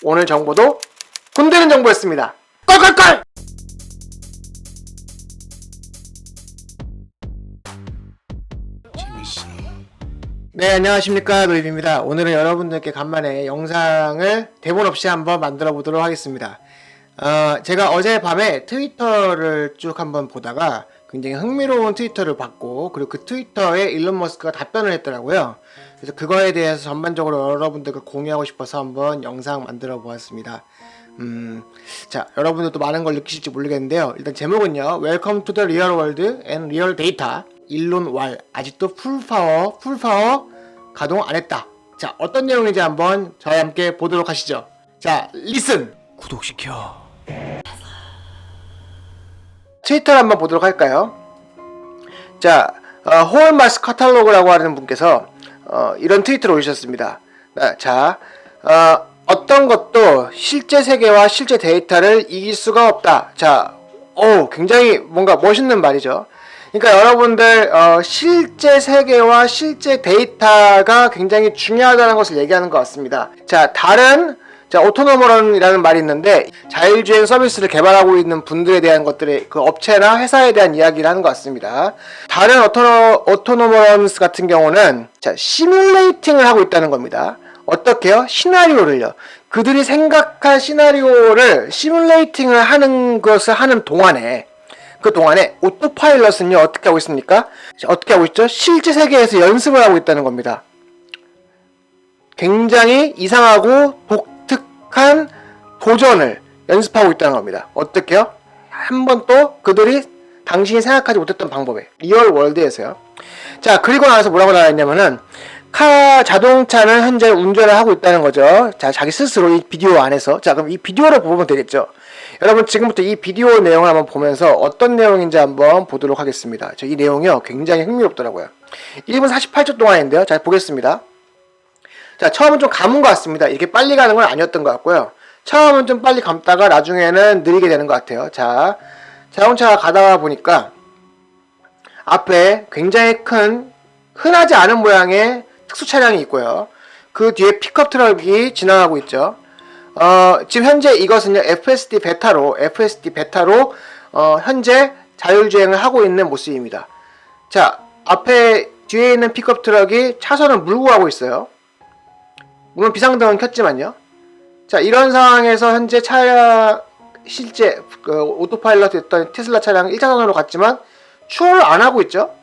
오늘 정보도 손대는 정보였습니다. 껄껄껄! 네, 안녕하십니까, 노입입니다. 오늘은 여러분들께 간만에 영상을 대본 없이 한번 만들어 보도록 하겠습니다. 제가 어젯밤에 트위터를 쭉 한번 보다가 굉장히 흥미로운 트위터를 봤고, 그리고 그 트위터에 일론 머스크가 답변을 했더라고요. 그래서 그거에 대해서 전반적으로 여러분들과 공유하고 싶어서 한번 영상 만들어 보았습니다. 자, 여러분들도 많은 걸 느끼실지 모르겠는데요. 일단 제목은요, Welcome to the Real World and Real Data. 일론 왈 아직도 풀파워 가동 안 했다. 자, 어떤 내용인지 한번 저와 함께 보도록 하시죠. 자, 리슨! 구독시켜. 트위터를 한번 보도록 할까요? 자, 호얼마스 카탈로그라고 하는 분께서 이런 트위터를 올리셨습니다. 자, 어떤 것도 실제 세계와 실제 데이터를 이길 수가 없다. 자, 굉장히 뭔가 멋있는 말이죠. 그러니까 여러분들 실제 세계와 실제 데이터가 굉장히 중요하다는 것을 얘기하는 것 같습니다. 자, 오토노머런이라는 말이 있는데 자율주행 서비스를 개발하고 있는 분들에 대한 것들의 그 업체나 회사에 대한 이야기를 하는 것 같습니다. 다른 오토노머런스 같은 경우는 자, 시뮬레이팅을 하고 있다는 겁니다. 어떻게요? 시나리오를요. 그들이 생각한 시나리오를 시뮬레이팅을 하는 것을 하는 동안에 그 동안에 오토파일럿은요 어떻게 하고 있습니까? 어떻게 하고 있죠? 실제 세계에서 연습을 하고 있다는 겁니다. 굉장히 이상하고 독특한 도전을 연습하고 있다는 겁니다. 어떻게요? 한 번 또 그들이 당신이 생각하지 못했던 방법에 리얼 월드에서요. 자, 그리고 나서 뭐라고 나와있냐면은 자동차는 현재 운전을 하고 있다는 거죠. 자, 자기 스스로 이 비디오 안에서. 자, 그럼 이 비디오를 보면 되겠죠. 여러분 지금부터 이 비디오 내용을 한번 보면서 어떤 내용인지 한번 보도록 하겠습니다. 이 내용이요 굉장히 흥미롭더라고요. 1분 48초 동안인데요. 자, 보겠습니다. 자, 처음은 좀 감은 것 같습니다. 이렇게 빨리 가는 건 아니었던 것 같고요. 처음은 좀 빨리 감다가 나중에는 느리게 되는 것 같아요. 자, 자동차가 가다가 보니까 앞에 굉장히 큰 흔하지 않은 모양의 특수 차량이 있고요. 그 뒤에 픽업 트럭이 지나가고 있죠. 지금 현재 이것은요 FSD 베타로 현재 자율주행을 하고 있는 모습입니다. 자, 앞에 뒤에 있는 픽업 트럭이 차선을 물고 가고 있어요. 물론 비상등은 켰지만요. 자, 이런 상황에서 현재 실제 오토파일럿이었던 테슬라 차량은 1차선으로 갔지만 추월을 안 하고 있죠.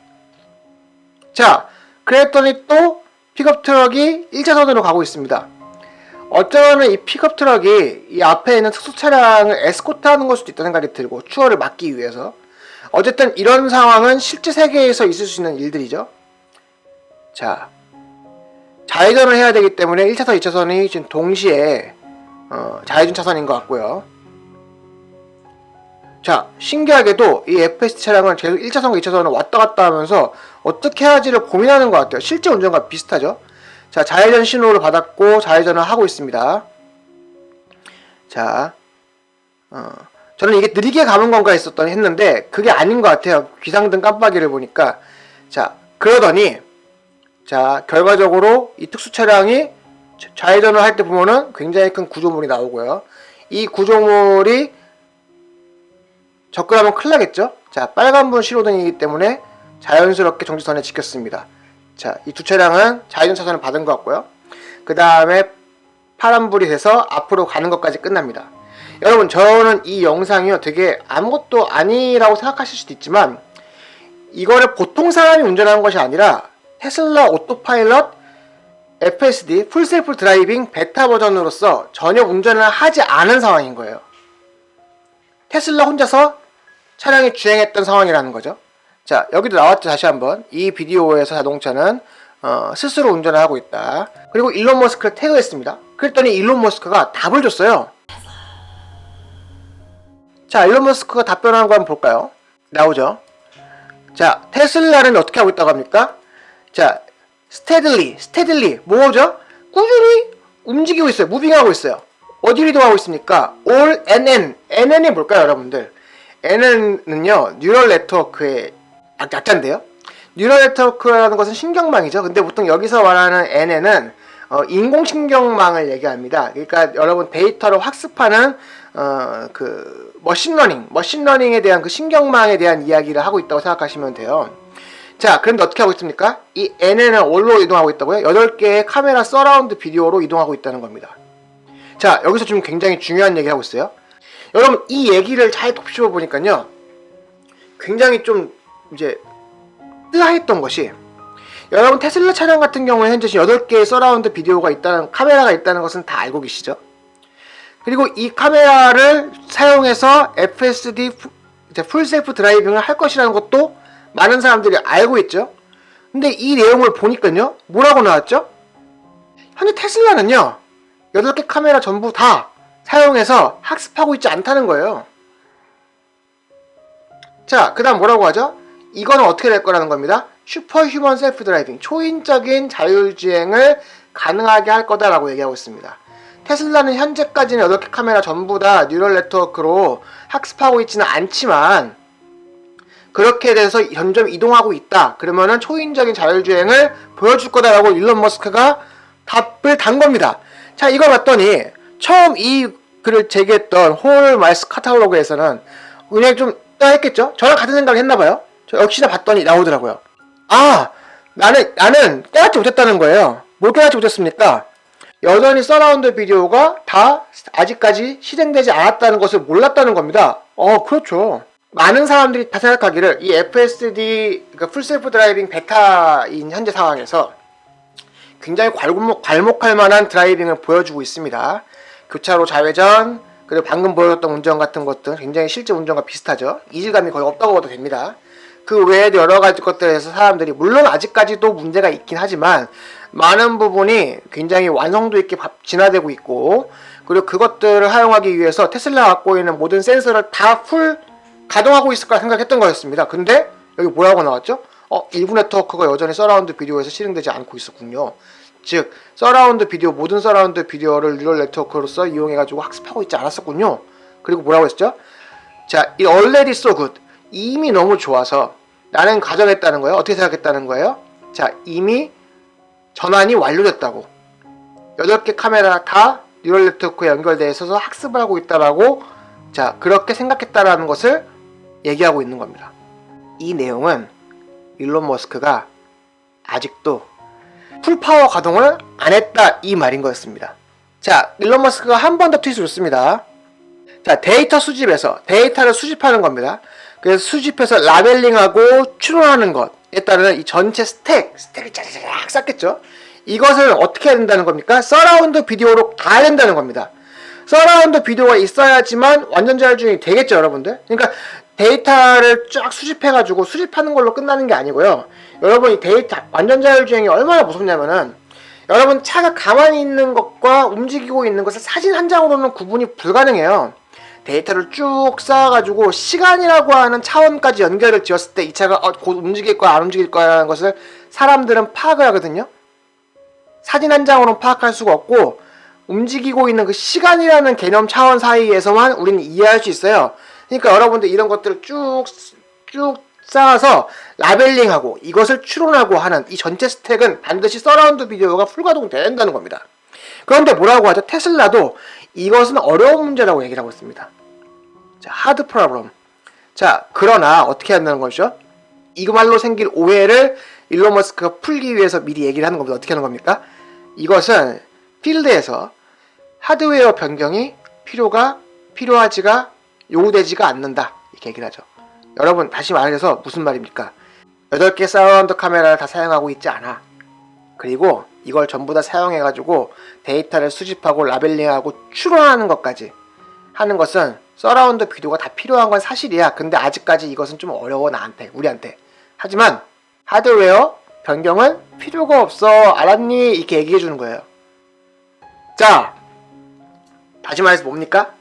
자, 그랬더니 또 픽업 트럭이 1차선으로 가고 있습니다. 어쩌면 이 픽업 트럭이 이 앞에 있는 특수 차량을 에스코트하는 걸 수도 있다는 생각이 들고 추월을 막기 위해서. 어쨌든 이런 상황은 실제 세계에서 있을 수 있는 일들이죠. 자, 좌회전을 해야 되기 때문에 1차선, 2차선이 지금 동시에 좌회전 차선인 것 같고요. 자, 신기하게도 이 FSD 차량은 계속 1차선과 2차선을 왔다 갔다 하면서 어떻게 해야지를 고민하는 것 같아요. 실제 운전과 비슷하죠. 자, 좌회전 신호를 받았고 좌회전을 하고 있습니다. 자, 저는 이게 느리게 가는 건가 했는데 그게 아닌 것 같아요. 비상등 깜빡이를 보니까. 자, 그러더니 자, 결과적으로 이 특수 차량이 좌회전을 할 때 보면은 굉장히 큰 구조물이 나오고요. 이 구조물이 접근하면 큰일 나겠죠? 자, 빨간불 신호등이기 때문에 자연스럽게 정지선에 지켰습니다. 자, 이 두 차량은 좌회전 차선을 받은 것 같고요. 그 다음에 파란불이 돼서 앞으로 가는 것까지 끝납니다. 여러분, 저는 이 영상이요 되게 아무것도 아니라고 생각하실 수도 있지만 이거를 보통 사람이 운전하는 것이 아니라 테슬라 오토파일럿 FSD 풀셀프 드라이빙 베타 버전으로서 전혀 운전을 하지 않은 상황인 거예요. 테슬라 혼자서 차량이 주행했던 상황이라는 거죠. 자, 여기도 나왔죠. 다시 한번 이 비디오에서 자동차는 스스로 운전을 하고 있다. 그리고 일론 머스크를 태그했습니다. 그랬더니 일론 머스크가 답을 줬어요. 자, 일론 머스크가 답변한 거 한번 볼까요? 나오죠. 자, 테슬라는 어떻게 하고 있다고 합니까? 자, 스테딜리 뭐죠? 꾸준히 움직이고 있어요. 무빙하고 있어요. 어디로 이동하고 있습니까? All NN이 뭘까요, 여러분들? NN은요 뉴럴 네트워크의 약자인데요. 뉴럴 네트워크라는 것은 신경망이죠. 근데 보통 여기서 말하는 NN은 인공신경망을 얘기합니다. 그러니까 여러분 데이터를 학습하는 그 머신러닝에 대한 그 신경망에 대한 이야기를 하고 있다고 생각하시면 돼요. 자, 그런데 어떻게 하고 있습니까? 이 NN은 어디로 이동하고 있다고요? 8개의 카메라 서라운드 비디오로 이동하고 있다는 겁니다. 자, 여기서 지금 굉장히 중요한 얘기를 하고 있어요. 여러분, 이 얘기를 잘 곱씹어 보니까요, 굉장히 좀 이제 뜨하했던 것이, 여러분 테슬라 차량 같은 경우에 현재 8개의 서라운드 비디오가 있다는, 카메라가 있다는 것은 다 알고 계시죠? 그리고 이 카메라를 사용해서 FSD 풀셀프 드라이빙을 할 것이라는 것도 많은 사람들이 알고 있죠. 근데 이 내용을 보니까요, 뭐라고 나왔죠? 현재 테슬라는요, 8개 카메라 전부 다 사용해서 학습하고 있지 않다는 거예요. 자, 그 다음 뭐라고 하죠? 이거는 어떻게 될 거라는 겁니다. 슈퍼휴먼 셀프 드라이빙, 초인적인 자율주행을 가능하게 할 거다라고 얘기하고 있습니다. 테슬라는 현재까지는 8개 카메라 전부 다 뉴럴 네트워크로 학습하고 있지는 않지만, 그렇게 돼서 점점 이동하고 있다. 그러면은 초인적인 자율주행을 보여줄 거다라고 일론 머스크가 답을 단 겁니다. 자, 이걸 봤더니 처음 이 글을 제기했던 홀 마이스 카탈로그에서는 그냥 좀 했겠죠? 저랑 같은 생각을 했나봐요. 저 역시나 봤더니 나오더라고요. 아, 나는 깨닫지 못했다는 거예요. 뭘 깨닫지 못했습니까? 여전히 서라운드 비디오가 다 아직까지 실행되지 않았다는 것을 몰랐다는 겁니다. 그렇죠. 많은 사람들이 다 생각하기를 이 FSD, 그러니까 풀셀프 드라이빙 베타인 현재 상황에서 굉장히 괄목할 만한 드라이빙을 보여주고 있습니다. 교차로 좌회전, 그리고 방금 보여줬던 운전 같은 것들 굉장히 실제 운전과 비슷하죠. 이질감이 거의 없다고 봐도 됩니다. 그 외에도 여러 가지 것들에서 사람들이, 물론 아직까지도 문제가 있긴 하지만 많은 부분이 굉장히 완성도 있게 진화되고 있고, 그리고 그것들을 사용하기 위해서 테슬라가 갖고 있는 모든 센서를 다 풀 가동하고 있을 거라 생각했던 거였습니다. 근데 여기 뭐라고 나왔죠? 일부 네트워크가 여전히 서라운드 비디오에서 실행되지 않고 있었군요. 즉, 모든 서라운드 비디오를 뉴럴 네트워크로서 이용해가지고 학습하고 있지 않았었군요. 그리고 뭐라고 했죠? 자, 이 already so good. 이미 너무 좋아서 나는 가정했다는 거예요. 어떻게 생각했다는 거예요? 자, 이미 전환이 완료됐다고. 8개 카메라 다 뉴럴 네트워크에 연결되어 있어서 학습을 하고 있다라고, 자, 그렇게 생각했다라는 것을 얘기하고 있는 겁니다. 이 내용은 일론 머스크가 아직도 풀파워 가동을 안 했다, 이 말인 거였습니다. 자, 일론 머스크가 한 번 더 트윗을 줬습니다. 자, 데이터 수집에서 데이터를 수집하는 겁니다. 그래서 수집해서 라벨링하고 추론하는 것에 따른 이 전체 스택을 짜자자작 쌓겠죠. 이것을 어떻게 해야 된다는 겁니까? 서라운드 비디오로 가야 된다는 겁니다. 서라운드 비디오가 있어야지만 완전 자율주행이 되겠죠, 여러분들. 그러니까 데이터를 쫙 수집해가지고 수집하는 걸로 끝나는 게 아니고요. 여러분, 이 데이터 완전 자율주행이 얼마나 무섭냐면은, 여러분 차가 가만히 있는 것과 움직이고 있는 것을 사진 한 장으로는 구분이 불가능해요. 데이터를 쭉 쌓아가지고 시간이라고 하는 차원까지 연결을 지었을 때 이 차가 곧 움직일 거야 안 움직일 거야라는 것을 사람들은 파악을 하거든요. 사진 한 장으로는 파악할 수가 없고, 움직이고 있는 그 시간이라는 개념 차원 사이에서만 우리는 이해할 수 있어요. 그러니까 여러분들 이런 것들을 쭉 쌓아서 라벨링하고 이것을 추론하고 하는 이 전체 스택은 반드시 서라운드 비디오가 풀가동돼야 된다는 겁니다. 그런데 뭐라고 하죠? 테슬라도 이것은 어려운 문제라고 얘기를 하고 있습니다. 자, 하드 프로블럼. 자, 그러나 어떻게 한다는 거죠? 이말로 생길 오해를 일론 머스크가 풀기 위해서 미리 얘기를 하는 겁니다. 어떻게 하는 겁니까? 이것은 필드에서 하드웨어 변경이 요구되지가 않는다, 이렇게 얘기를 하죠. 여러분, 다시 말해서 무슨 말입니까? 8개 사운드 카메라를 다 사용하고 있지 않아. 그리고 이걸 전부 다 사용해가지고 데이터를 수집하고 라벨링하고 추론하는 것까지 하는 것은 서라운드 비디오가 다 필요한 건 사실이야. 근데 아직까지 이것은 좀 어려워, 우리한테. 하지만 하드웨어 변경은 필요가 없어, 알았니? 이렇게 얘기해 주는 거예요. 자, 다시 말해서 뭡니까?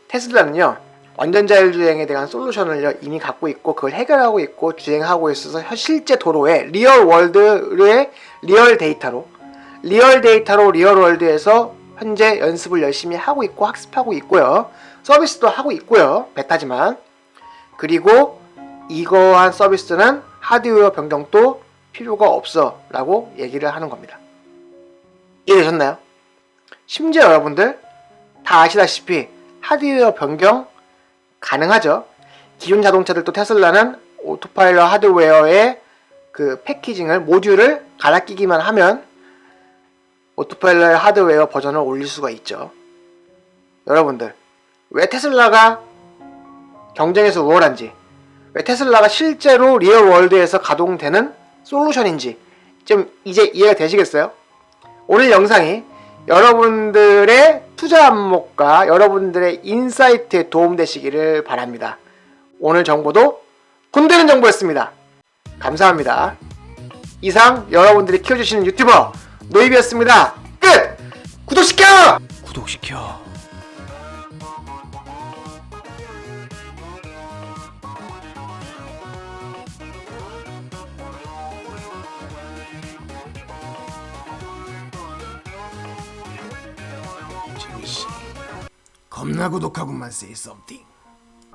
테슬라는요, 완전 자율주행에 대한 솔루션을 이미 갖고 있고 그걸 해결하고 있고 주행하고 있어서 실제 도로에 리얼 월드의 리얼 데이터로 리얼 월드에서 현재 연습을 열심히 하고 있고 학습하고 있고요. 서비스도 하고 있고요. 베타지만. 그리고 이러한 서비스는 하드웨어 변경도 필요가 없어 라고 얘기를 하는 겁니다. 이해되셨나요? 심지어 여러분들 다 아시다시피 하드웨어 변경 가능하죠. 기존 자동차들도 테슬라는 오토파일럿 하드웨어의 그 패키징을 모듈을 갈아 끼기만 하면 오토파일럿 하드웨어 버전을 올릴 수가 있죠. 여러분들 왜 테슬라가 경쟁에서 우월한지, 왜 테슬라가 실제로 리얼 월드에서 가동되는 솔루션인지 좀 이제 이해가 되시겠어요? 오늘 영상이 여러분들의 투자 안목과 여러분들의 인사이트에 도움되시기를 바랍니다. 오늘 정보도 돈 되는 정보였습니다. 감사합니다. 이상 여러분들이 키워주시는 유튜버 노입이었습니다. 끝! 구독시켜! 구독시켜. 겁나 구독하고만 say something.